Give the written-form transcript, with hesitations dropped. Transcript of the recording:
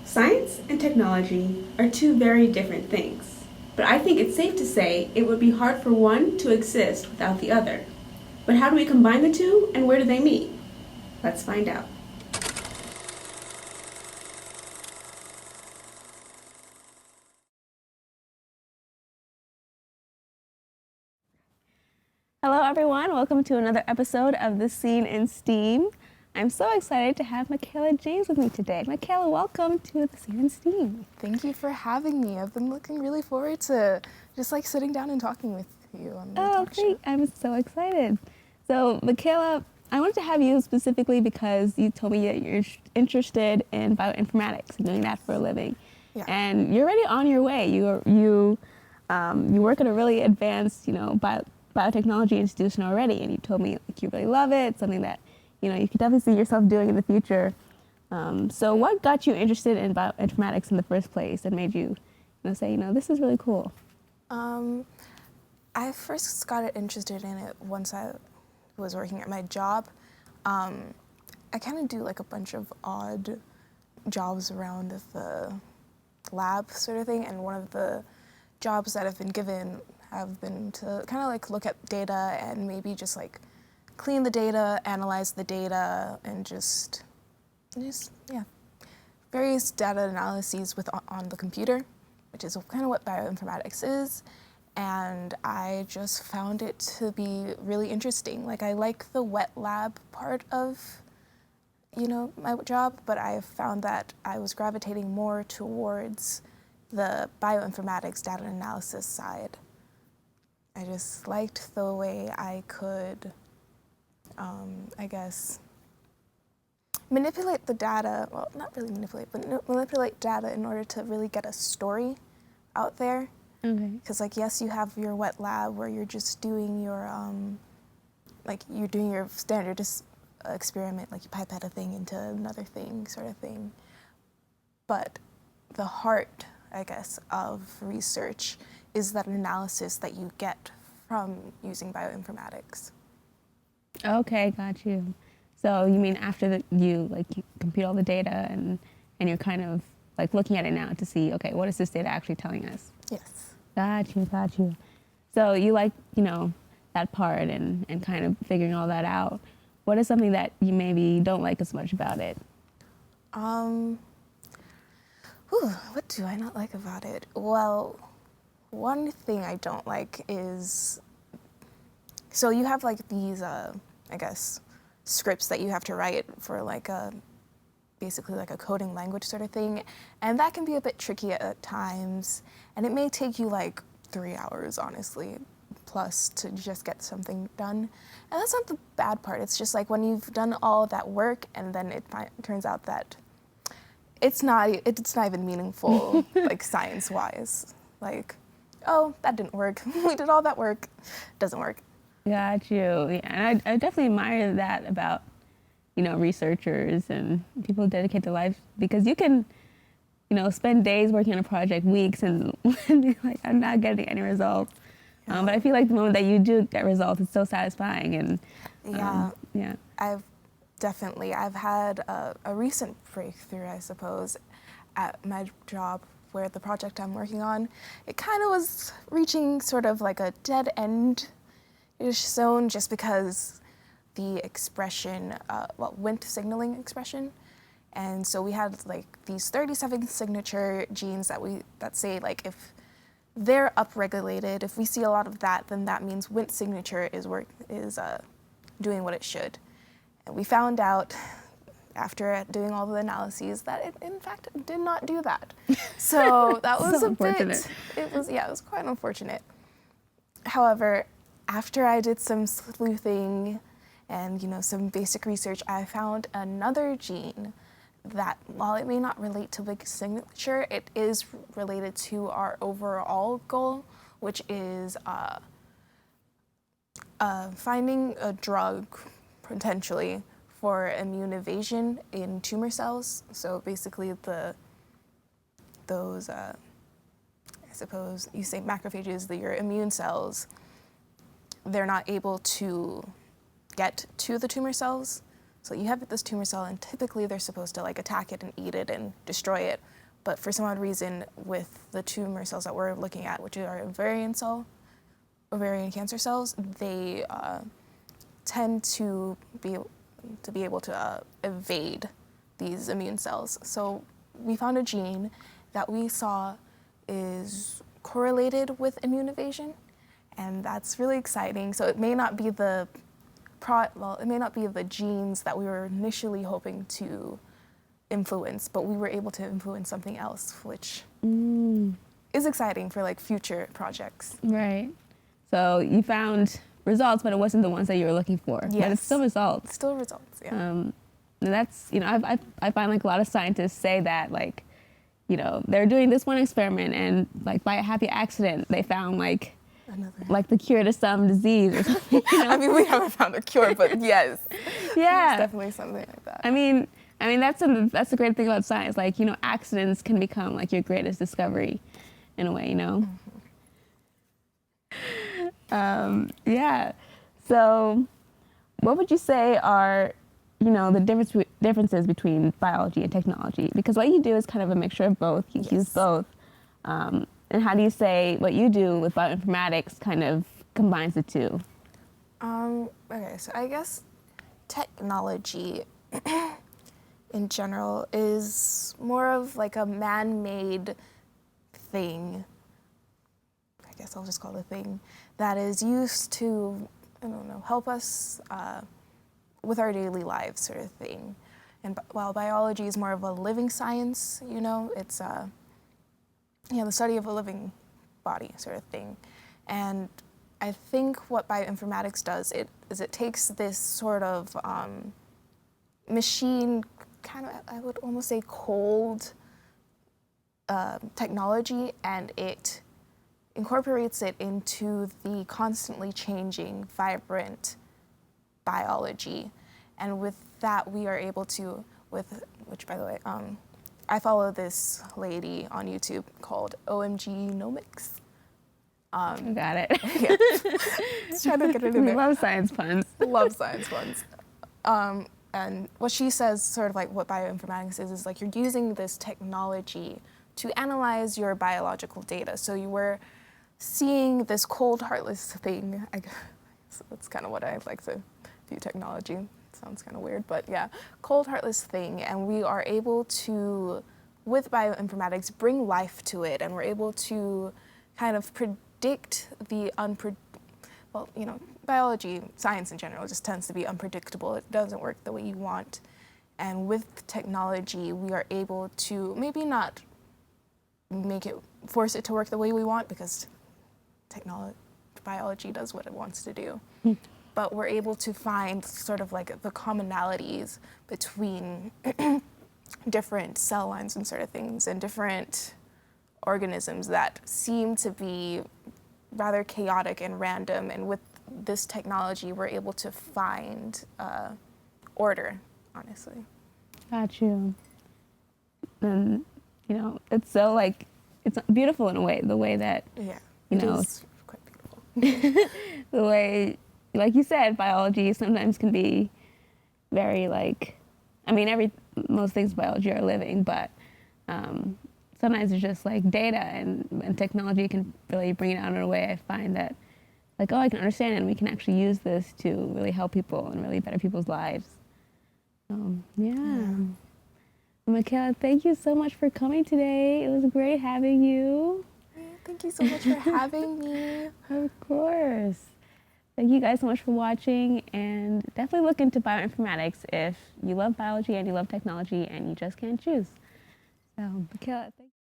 Science and technology are two very different things, but I think it's safe to say it would be hard for one to exist without the other. But how do we combine the two, and where do they meet? Let's find out. Hello everyone, welcome to another episode of The Scene in STEAM. I'm so excited to have Mikayla James with me today. Mikayla, welcome to The Scene in STEAM. Thank you for having me. I've been looking really forward to just like sitting down and talking with you on the talk great. show. I'm so excited. So Mikayla, I wanted to have you specifically because you told me that you're interested in bioinformatics and doing that for a living. Yeah. And you're already on your way. You work at a really advanced, biotechnology institution already, and you told me like you really love it. It's something that you could definitely see yourself doing in the future. So what got you interested in bioinformatics in the first place and made you, say, this is really cool? I first got interested in it once I was working at my job. I kind of do like a bunch of odd jobs around the lab sort of thing, and one of the jobs that I've been given have been to kind of like look at data and maybe just like clean the data, analyze the data, and just various data analyses on the computer, which is kind of what bioinformatics is. And I just found it to be really interesting. Like, I like the wet lab part of, my job, but I found that I was gravitating more towards the bioinformatics data analysis side. I just liked the way I could, manipulate the data, well, not really manipulate, but manipulate data in order to really get a story out there. Okay. Because, yes, you have your wet lab where you're just doing your, you're doing your standard experiment, like you pipette a thing into another thing, sort of thing. But the heart, I guess, of research is that analysis that you get from using bioinformatics. Okay, got you. So you mean after you compute all the data and you're kind of like looking at it now to see, okay, what is this data actually telling us? Yes. Got you. So you like, that part and kind of figuring all that out. What is something that you maybe don't like as much about it? What do I not like about it? Well, one thing I don't like is, so you have like these, scripts that you have to write for basically like a coding language sort of thing. And that can be a bit tricky at times. And it may take you like 3 hours, honestly, plus to just get something done. And that's not the bad part. It's just like when you've done all that work and then it turns out that it's not even meaningful, like science-wise. Like, oh, that didn't work. We did all that work. Doesn't work. Got you. Yeah, and I definitely admire that about, researchers and people who dedicate their lives, because you can, spend days working on a project, weeks, and be like, I'm not getting any results. Yeah. But I feel like the moment that you do get results, it's so satisfying. And yeah. I've had a recent breakthrough, I suppose, at my job where the project I'm working on, it kind of was reaching sort of like a dead end-ish zone just because the expression, Wnt signaling expression. And so we had like these 37 signature genes that say like if they're upregulated, if we see a lot of that, then that means Wnt signature is doing what it should. And we found out after doing all the analyses that it in fact did not do that. So that was so a unfortunate. It was quite unfortunate. However, after I did some sleuthing and some basic research, I found another gene that, while it may not relate to Wnt signature, it is related to our overall goal, which is finding a drug, potentially, for immune evasion in tumor cells. So basically those, I suppose you say macrophages, your immune cells, they're not able to get to the tumor cells. So you have this tumor cell, and typically they're supposed to like attack it and eat it and destroy it. But for some odd reason, with the tumor cells that we're looking at, which are ovarian cancer cells, they tend to be able to evade these immune cells. So we found a gene that we saw is correlated with immune evasion, and that's really exciting. So it may not be the genes that we were initially hoping to influence, but we were able to influence something else, which is exciting for like future projects. Right. So you found results, but it wasn't the ones that you were looking for. Yes. But it's still results. Still results, yeah. And that's, you know, I find like a lot of scientists say that, like, you know, they're doing this one experiment and like by a happy accident, they found like the cure to some disease or something. You know? I mean, we haven't found a cure, but yes. Yeah. It's definitely something like that. I mean, that's the great thing about science. Like, you know, accidents can become like your greatest discovery in a way, you know? Yeah. So what would you say are, you know, the differences between biology and technology? Because what you do is kind of a mixture of both. You use both. And how do you say what you do with bioinformatics kind of combines the two? Okay, so I guess technology in general is more of like a man-made thing. I guess I'll just call it a thing that is used to, I don't know, help us with our daily lives, sort of thing. And while biology is more of a living science, you know, it's the study of a living body, sort of thing. And I think what bioinformatics does is it takes this sort of machine, kind of, I would almost say cold technology, and it incorporates it into the constantly changing, vibrant biology. And with that, we are able to, which by the way, I follow this lady on YouTube called OMG Nomics. Got it. Yeah. Just trying to get it in there. Love science puns. Love science puns. And what she says, sort of like what bioinformatics is like you're using this technology to analyze your biological data. So you were seeing this cold, heartless thing. So that's kind of what I like to view technology. It sounds kind of weird, but yeah, cold, heartless thing. And we are able to, with bioinformatics, bring life to it, and we're able to kind of predict the well, you know, biology, science in general, just tends to be unpredictable. It doesn't work the way you want. And with technology, we are able to maybe not force it to work the way we want, because biology does what it wants to do. But we're able to find sort of like the commonalities between different cell lines and sort of things, and different organisms that seem to be rather chaotic and random. And with this technology, we're able to find order, honestly. Got you. And, you know, it's so like, it's beautiful in a way, the way that, you know, it's quite beautiful. The way, like you said, biology sometimes can be very like, I mean, most things in biology are living, but sometimes it's just like data, and technology can really bring it out in a way I find that, like, oh, I can understand it, and we can actually use this to really help people and really better people's lives. Yeah. Mikayla, thank you so much for coming today. It was great having you. Thank you so much for having me. Of course. Thank you guys so much for watching, and definitely look into bioinformatics if you love biology and you love technology and you just can't choose. So, Mikayla, thank you.